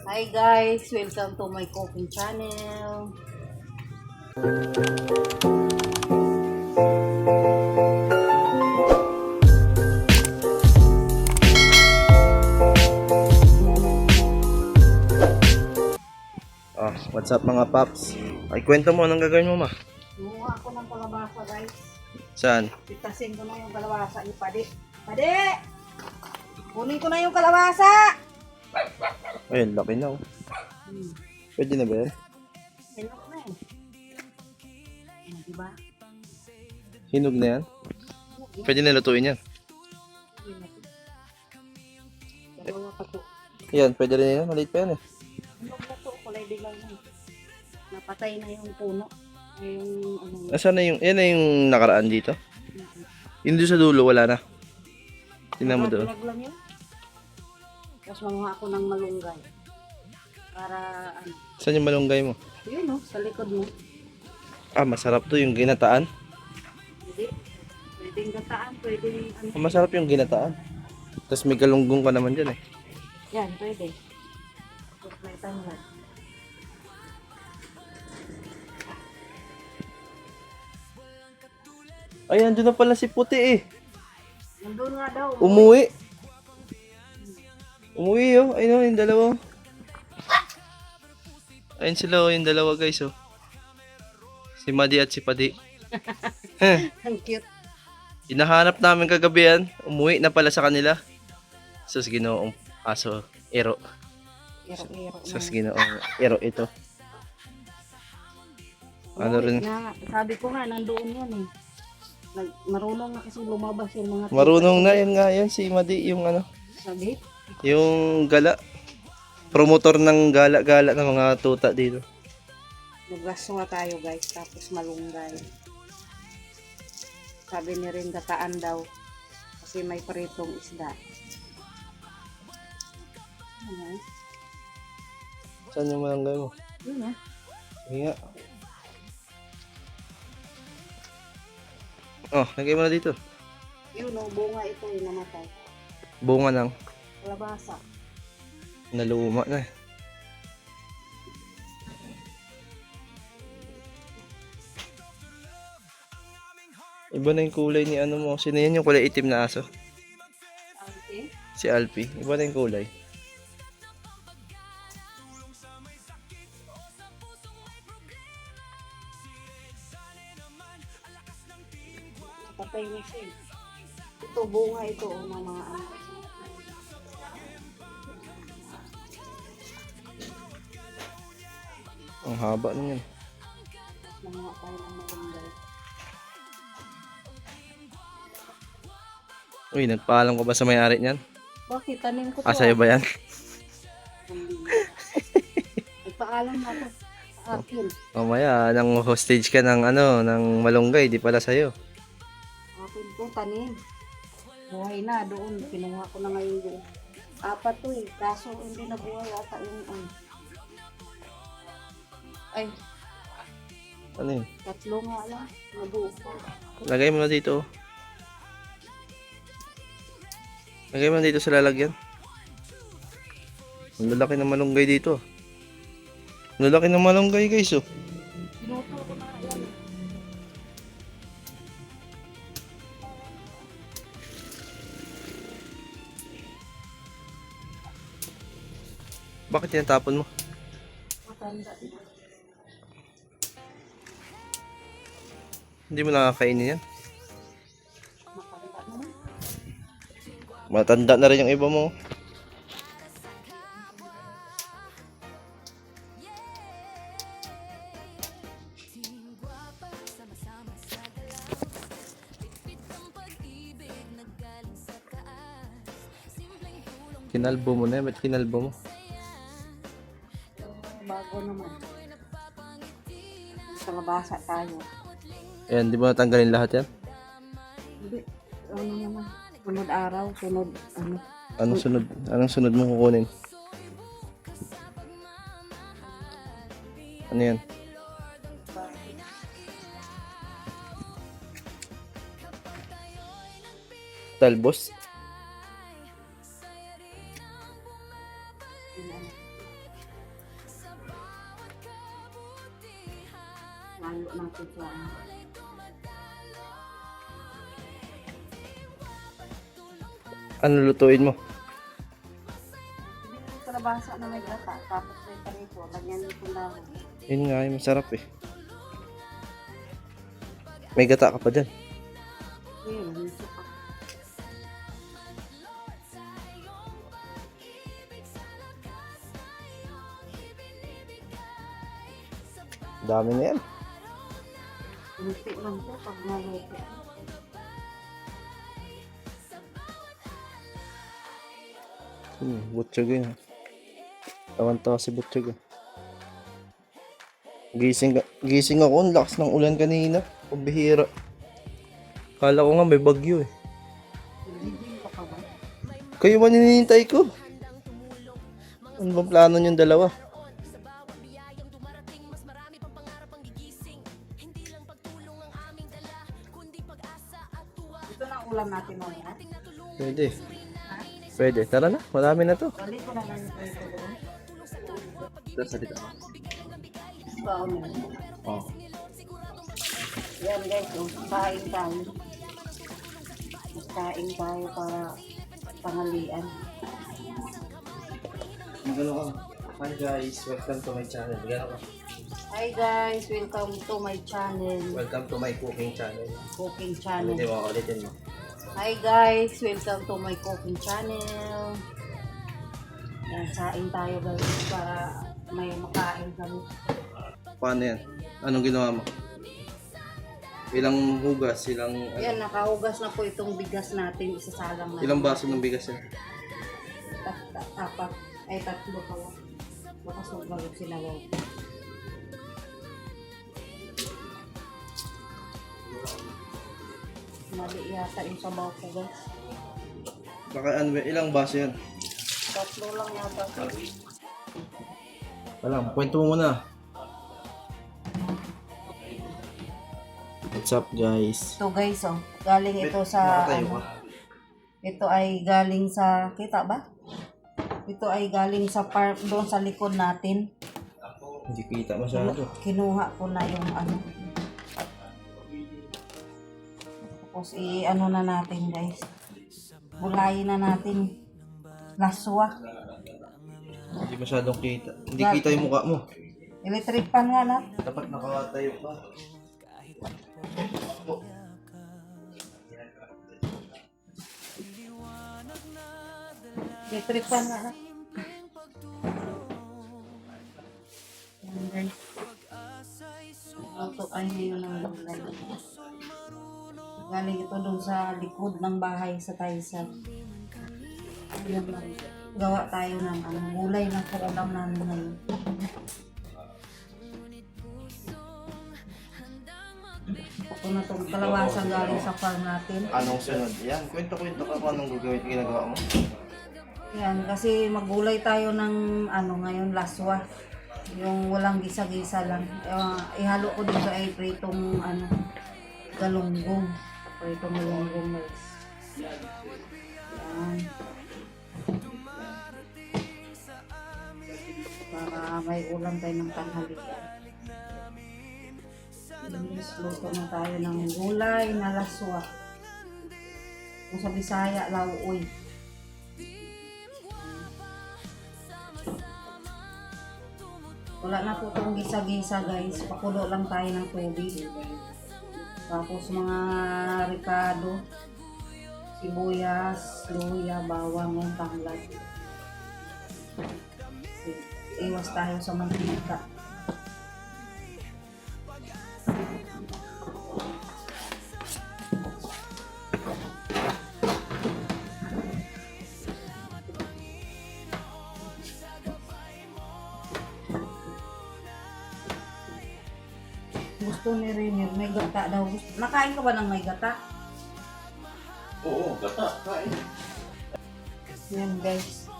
Hi guys, welcome to my cooking channel. What's up mga paps? Ay, kwento mo, anong gagawin mo ma? Kumuha ako ng kalabasa guys. Saan? Pitasin ko na yung kalabasa ni Padi. Padi! Kunin ko na yung kalabasa! Ayun, laki na oh. Pwede na ba yan? Hinok na eh. Diba? Hinog na yan? Pwede na lutuin yan? Dalawa pa to. Yan, pwede rin yan. Maliit pa yan eh. Hinog na to, kulay dilaw na. Napatay na yung puno. Yung ano. Nasaan na yung, yan na yung nakaraan dito? Yung doon sa dulo, wala na. Tingnan mo doon. Vlog lang yun. Tapos manguha ako ng malunggay. Para ano. Saan yung malunggay mo? Yun oh, sa likod mo. Masarap to yung ginataan. Hindi. Pwedeng gataan, pwedeng ano. Masarap yung ginataan. Tapos may galunggong ka naman dyan eh. Yan, pwede. May tanglad. Ay, andun na pala si Puti eh. Nandun nga daw. Umuwi. Umuwi oh. Ayun oh, yung dalawa. Ayun sila oh, yung dalawa guys oh. Si Madi at si Padi. Ang cute. Hinahanap namin kagabi yan. Umuwi na pala sa kanila. Sus ginoong aso. Ero. Iro-iro na. Sus ginoong ero ito. Ano rin? Sabi ko nga, nandoon yan eh. Marunong na kasi lumabas yung mga Marunong na yan nga yan si Madi yung ano. Sabi? Yung gala. Promotor ng gala-gala ng mga tuta dito. Naglaswa tayo guys, tapos malunggay. Sabi ni rin gataan daw. Kasi may paritong isda. Ano? Saan yung malunggay mo? Yun ah. Sige nga. Oh, lagay mo na dito. Yun oh, bunga ito yung namatay. Bunga ng Kalabasa. naluma na eh. Iba na yung kulay ni ano mo. Sino yan yung kulay itim na aso? Okay. Si Alpi. Iba na yung kulay. Patay na siya eh. Ito, bunga ito oh, ng mga ano. Ang haba na yan. Mga tayo ng malunggay. Uy, nagpaalam ko ba sa may-ari niyan? Bakit? Tanim ko to. Sa'yo ba yan? Nagpaalam na to sa akin. Mamaya, nang hostage ka ng ano, ng malunggay, di pala sa'yo. Akin to, tanim. Buhay na doon. Pinuha ko na ngayon doon. Apat to eh. Kaso hindi na buhay ata yung ano. Ay, Ano yun? tatlo nga lang. Nabuo ko. Lagay mo na dito. Lagay mo na dito sa lalagyan. Ang lalaki ng malunggay dito. Ang lalaki ng malunggay guys oh. Pinuto ko na yan. Bakit yan tapon mo? Matanda din. Hindi mo nakakainin yan. Matanda naman. Matanda na rin yung iba mo. Kinalbo mo na yan. Ba't kinalbo mo? Bago naman. Kalabasa tayo. Ayan, di mo natanggalin lahat yan? Hindi. Ano naman. Sunod araw. Sunod ano. Anong sunod? Anong sunod mo kukunin? Ano yan? Talbos? Halo natin siya. Ano lutuin mo? Hindi ko kalabasa na may gata. Tapos may panito. Lagyan nito lang. Yun nga, yung masarap eh. May gata ka pa dyan. Yun, miso pa. Dami na yan. Kunti lang po pag naluto. Butchog yun. Tawan-tawa si Butchog. Gising ako, ang lakas ng ulan kanina. Pabihira. Kala ko nga may bagyo eh. Hindi pa ka ba? Kayo man hinihintay ko. Ano bang plano niyong dalawa? Ito na ang ulam natin mamaya. Pwede. Pwede. Tara na. Marami na to. Balik ko na lang ito doon. Tara sa dito. Baon na. Oh. Yan guys, kain tayo. Kain tayo para pangalian. Magano ka? Hi guys, welcome to my channel. Magano ka? Hi guys, welcome to my channel. Welcome to my cooking channel. Cooking Ulitin channel. mo, ulitin mo. Hi guys, welcome to my cooking channel. Yan, sain tayo guys para may makain kami. Paano yan? Anong ginawa mo? Ilang hugas? Yan, nakahugas na po itong bigas natin. Isasalang na. Ilang baso ng bigas yan? Apat. Ay, tatlo pala. Baka sobrang sinagaw. Mali yata yung sabaw ko guys. Baka ano ba? Ilang baso yan? Tatlo lang yata. Alam, kwento mo muna. What's up guys? Ito guys, oh. Galing ito sa Nakatayo ka? Ito ay galing sa kita ba? Ito ay galing sa park doon sa likod natin. Hindi kita masyado. Kinuha ko na yung ano. Tapos i-ano na natin guys. Bulayin na natin. Laswa. Hindi masyadong kita. Hindi kita yung mukha mo. Electric pan nga na. Dapat nakatayo ka. Electric pan nga na. Ayan guys. Auto ay ngayon ng gulay. Galing ito doon sa likod ng bahay sa Taysan. Ayan lang. Gawa tayo ng gulay na ulam namin ngayon. Ito na itong kalawasan galing sa farm natin. Anong sunod? Yan, kwento-kwento ka kung anong ginagawa mo. Yan, kasi maggulay tayo ng ngayon laswa. Yung walang gisa-gisa lang. Ihalo ko dito ay pritong galunggong. Pritong galunggong guys. Yan. Para may ulam tayo ng tanghalian. Luto na tayo ng gulay na laswa. Kung sa Bisaya, lauoy. Wala na po itong gisa-gisa guys. Pakulo lang tayo ng tubig. Tapos mga ricado, sibuyas, luya, bawang, yung tanglad. Iwas tayo sa mantika. Gusto ni Rainier, may gata daw. Nakain ka ba ng may gata? Oo, gata, kain. Yan guys.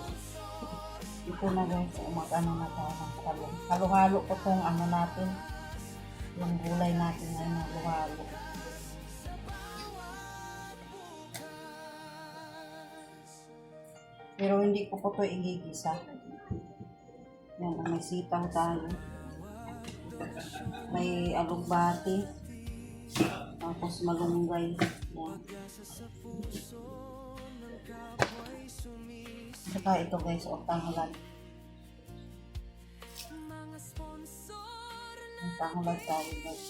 Ito na guys, mag-ano na tayo ng talong. Halo-halo ko itong natin. Yung gulay natin ngayon, halo-halo. Pero hindi ko po ito igigisa. Yan, may sitaw tayo. May alugbati. Tapos malunggay. Yan. Saka ito guys, tanghulad. Ang tanghulad tayo guys.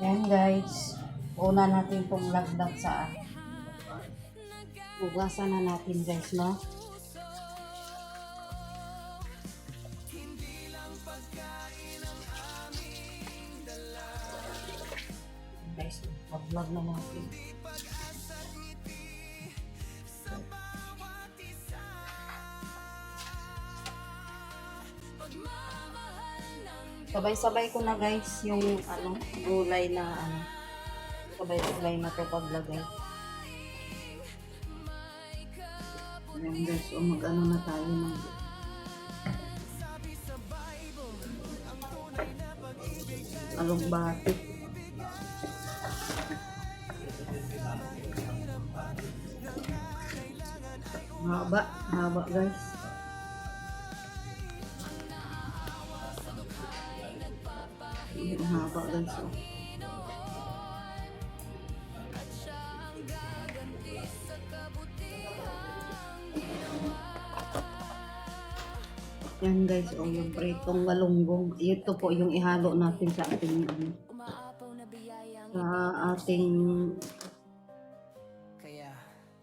Yan guys. Una natin itong lagdag sa hugasan na natin guys, no? Guys, vlog na natin. Sabay-sabay ko na guys yung gulay na sabay-sabay na ito paglagay. Ayan guys, mag-ano na tayo ng alugbati. Haba guys. Ang haba guys. Yan guys, yung pritong galunggong. Ito po yung ihalo natin sa ating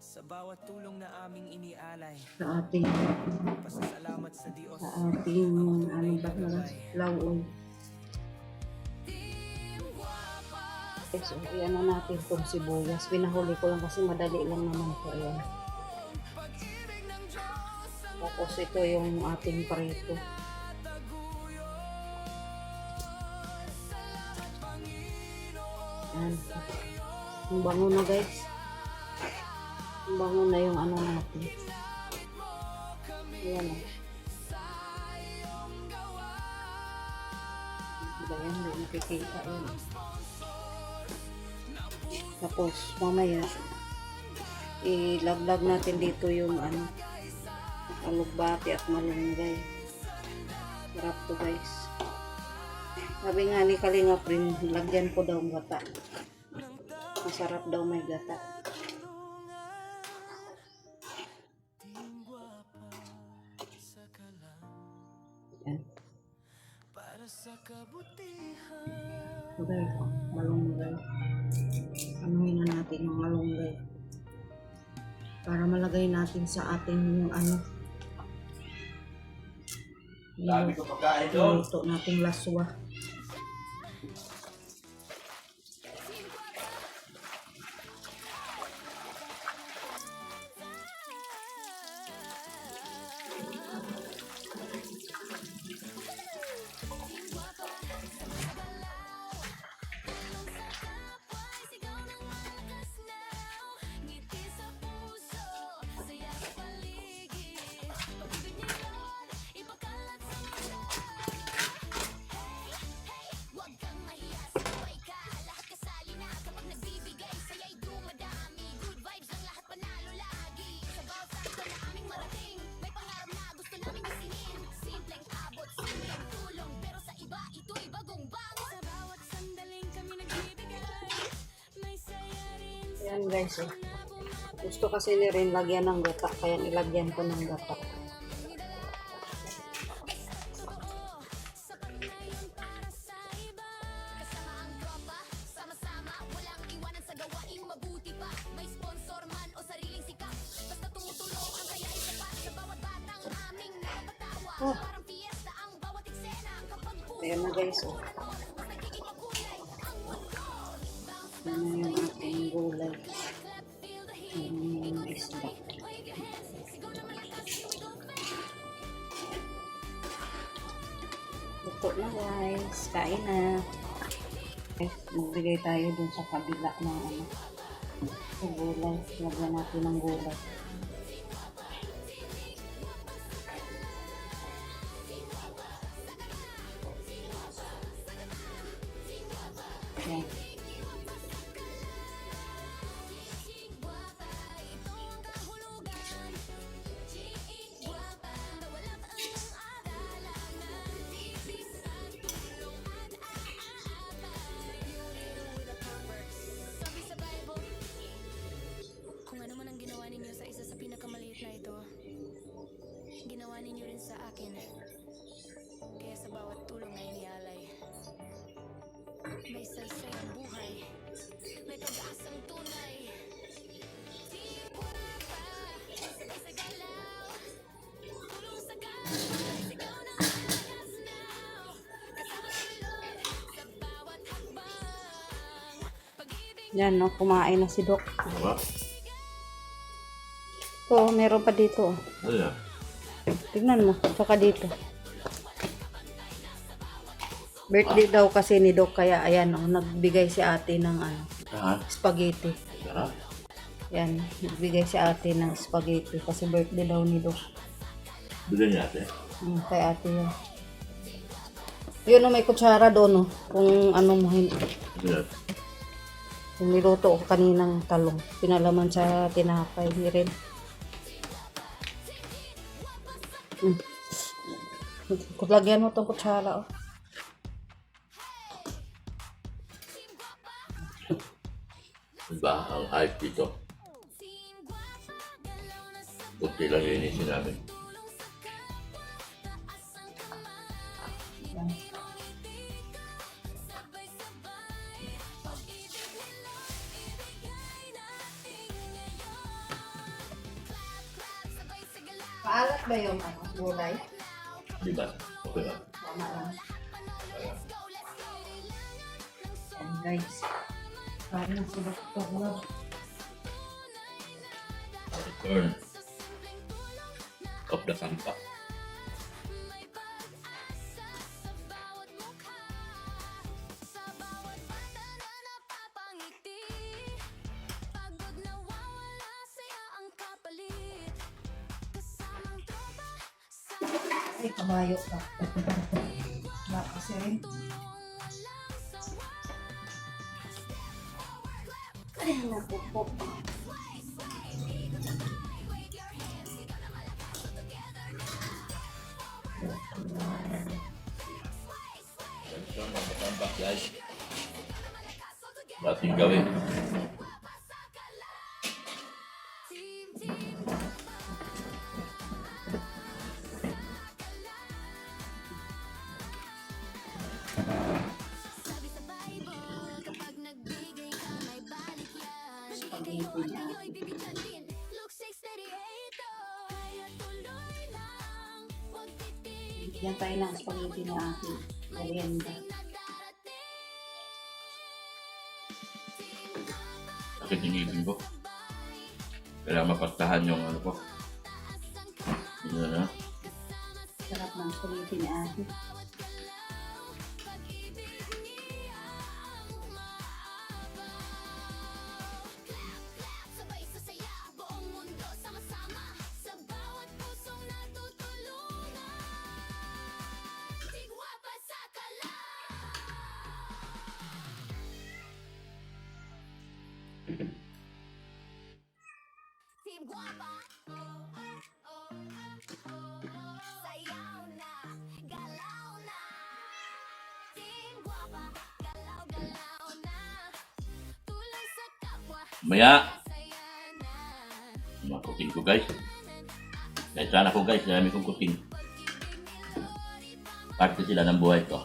sa bawat tulong na aming inialay, sa ating pasasalamat sa Diyos. Lawon. So, ayan na natin itong sibuyas. Pinahuli ko lang kasi madali lang naman po. Ayan. Tapos ito yung ating prito. Ayan. Ang bango na guys. Ang bango na yung natin. Ayan o. Ayan, hindi nakikita yun. Tapos, mamaya, ilaglag natin dito yung alugbati at malunggay. Sarap to guys. Sabi nga ni Kalinga Prin, lagyan ko daw gata. Masarap daw may gata. Yan. Okay, malunggay. Anuhin na natin yung malunggay. Para malagay natin sa ating luto nating laswa. Ayan guys, gusto kasi ni Rin lagyan ng gata, kaya nilagyan ko ng gata. Oh. Ayan na guys, Yan na yung ating gulay. Yung isda. Luto na guys. Kain na. Magbigay tayo dun sa kabila ng gulay. Lagyan natin ng gulay. Yan. nyo rin sa akin. Kaya sa bawat tulong na inialay, may saysay ang buhay, may pag-asang tunay. Team Guapa, sabay sa galaw, tulong sa kapwa, sigaw ng malakas now. Kasama si Lord sa bawat hakbang, pag-ibig. Yan, no? Kumain na si Doc. Diba? Oo, meron pa dito. Ano yan? Tignan mo, tsaka dito. Birthday daw kasi ni Doc, kaya ayan, oh, nagbigay si ate ng ano, Ha? spaghetti. Sarap. Yan, nagbigay si ate ng spaghetti kasi birthday daw ni Doc. Bigyan niya ate. Kay ate yun. Yun, oh, may kutsara doon, oh, kung ano mo, Bigyan. yung niluto ko kaninang talong. Pinalaman sa tinapay, ni rin. Lagyan mo itong kutsara, oh. Diba ang hype dito? Kunti lang linisin namin. Paalat ba yung ano, gulay? Diba? Okay lang. Tama lang. Ayan guys. Parang si Dr. Love. Return of the Santa. Ay, kabayo ka. Wala kasi rin. Ay, napupo. Return of the Santa, guys. Dating gawin. Sabi sa Bible, kapag nagbigay ka, may balik yan. Spaghetti Ikaw niya. kayo'y bibigyan din. Luke 6:38, kaya tuloy lang. Huwag titigil Yan tayo ng spaghetti na aking merienda. na darating. Sakit yung ngipin ko. Kailangan mapagtahan yung ano ko. Yun na. Sarap ng spaghetti ni ate. Sabay sa saya, buong mundo sama-sama. Sa bawat pusong natutulungan. Tigwapa sa kala. Team Guapa. Sayaw na, galaw na. Team Guapa, galaw-galaw na. Tulong sa kapwa, Maya, saya na. mga kuting ko guys. Kahit sana ko guys, dami kong kuting. Parte sila ng buhay ko.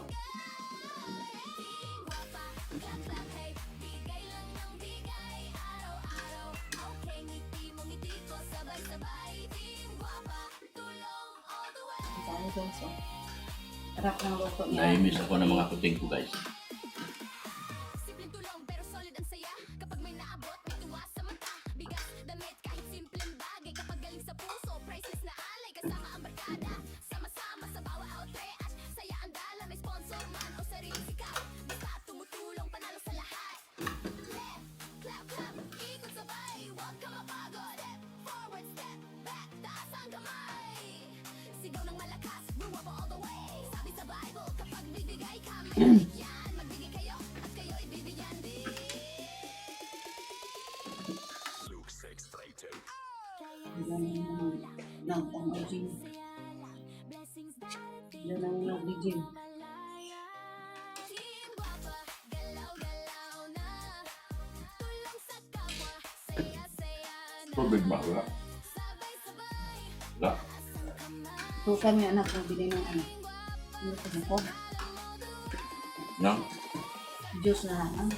Okay, ngiti mo ngiti ko, sabay-sabay. Team Guapa, tulong all the way. Sabi guys, oh. Sarap ng luto niya. Naimiss ako ng mga kuting ko guys. Simpleng tulong pero solid ang saya. Kapag may naabot, may tuwa sa mata. Bigas, damit, kahit simpleng bagay. Kapag galing sa puso, priceless na alay. Kasama ang barkada, sama-sama sa bawat outrage. Saya ang dala, may sponsor man o sariling sikap. Basta tumutulong, panalo sa lahat. Left, clap, clap, ikot sabay. Huwag ka mapagod. Forward step, back, taas ang kamay. Sigaw ng malakas, Guapa all the way. Sabi sa Bible, kapag bibigay ka, may balik yan. Magbigay kayo, at kayo ibibigyan din. Yan ang pang-gym. Blessings darating Yan ang nag-gym. malaya. Team Guapa, galaw-galaw na. Tulong sa kapwa, saya-saya na. Tubig ba? Wala. Sabay-sabay, Wala. asang kamay. Tukan niyo anak ko, bili ng ano. Ano ko ko? No? Juice na lang. Ano?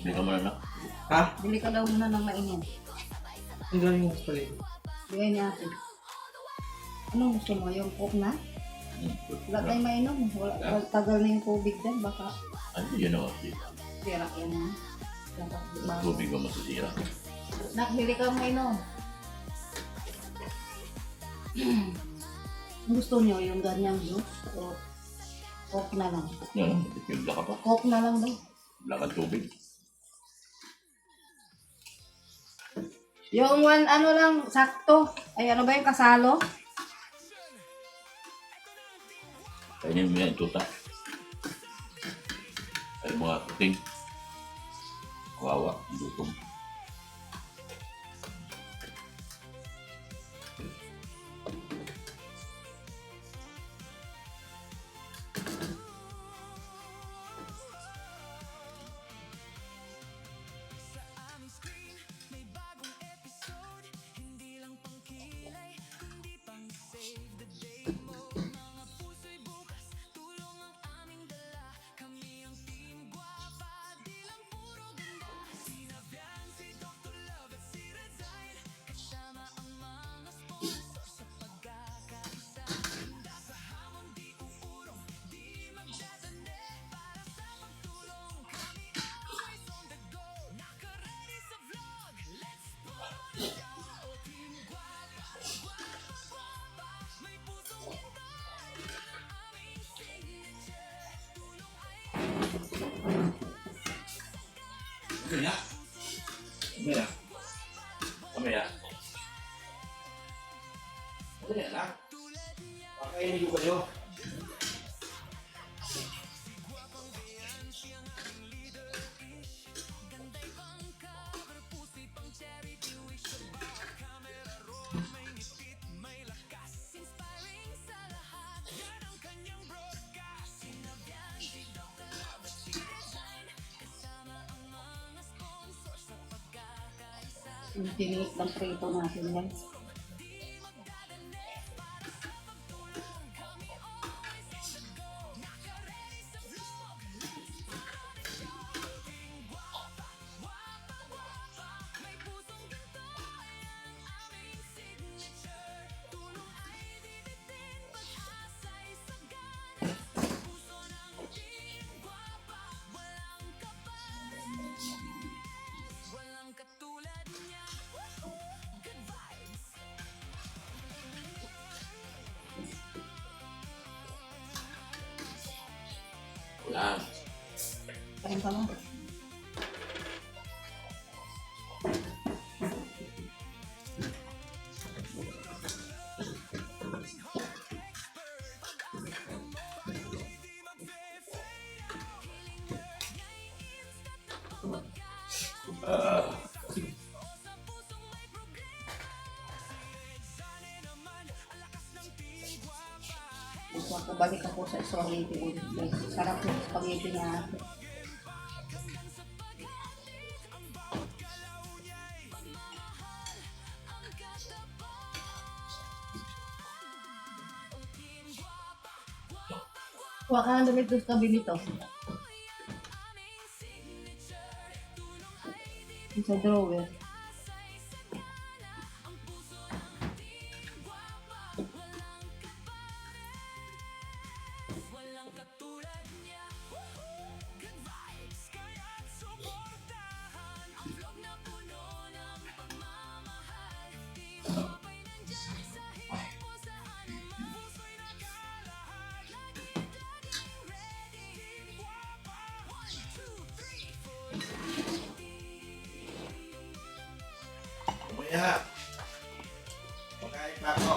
Hindi ka muna na. Ha? Bili ka daw muna ng mainit. Ang galing mo pala. Bigay niya ako. Anong gusto mo? Yung coke na? Wala tayong mainom. Wala, tagal na yung tubig din. Baka Ano yun o? sira yan na. Dapat bago. Tubig mo masisira. Nak, bili ka mainom. Gusto niyo yung ganyang juice? O coke na lang? Yan, timpla ka pa. Coke na lang daw. Wala kang tubig. Yung one, ano lang, sakto. Ay, ano ba yung kasalo? Kainin mo yan, tuta. Ay, mga kuting. Kawawa, gutom. Mamaya. Mamaya. Mamaya. Mamaya na. Pakainin ko kayo. Yung tiniit ng prito natin guys. Wala. Kain ka lang. Gusto ko balik ako sa spaghetti ulit guys. Sarap yung spaghetti niya ate. Kuha ka ng damit doon sa tabi nito. Sa drawer. Mamaya. Pagkain pa ako.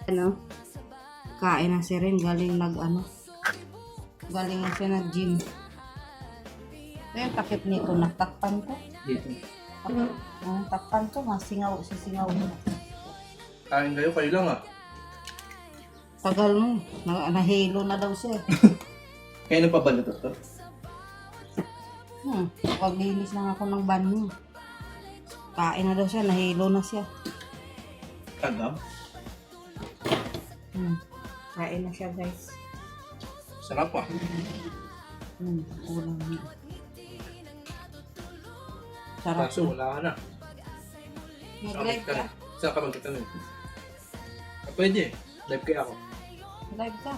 Ano? Kain na siya rin. Galing galing na siya nag-gym. Ito yung takip nito. Natakpan ko. Dito. Takpan ko. Masingaw. Sisingaw. Kain kayo lang ah. Tagal mo. Nahilo na daw siya. Kaya na pa ba ito to? Paglinis lang ako ng banyo. Kain na daw siya. Nahilo na siya. Agam? Kain na siya, guys. Sarap ah. Ulam niya. Sarap. Kaso wala ka na. Mag-live ka. Saan ka magtatanong? Pwede. Live kaya ako. Live ka.